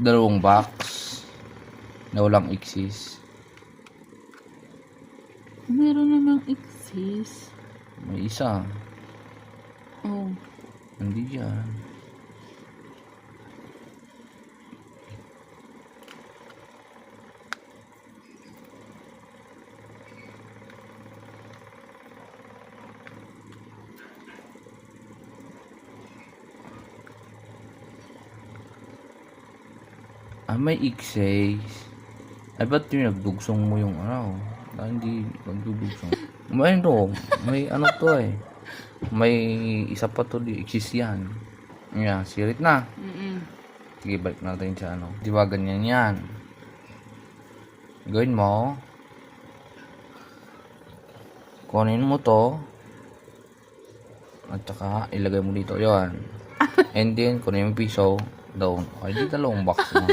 Dalawang box na walang exist. Meron namang exist. May isa. Oh. Hindi yan. May exist. Ay, ba't yung nagdugsong mo yung ano? Hindi nagdudugsong. May ano to eh. May isa pa to di exist yan. Yeah, sirit na. Sige, balik natin sa ano. Di ba ganyan yan? Gawin mo. Kunin mo to. At saka ilagay mo dito. Yan. And then, kunin mo yung piso. Down. Ay, di dalawang box na.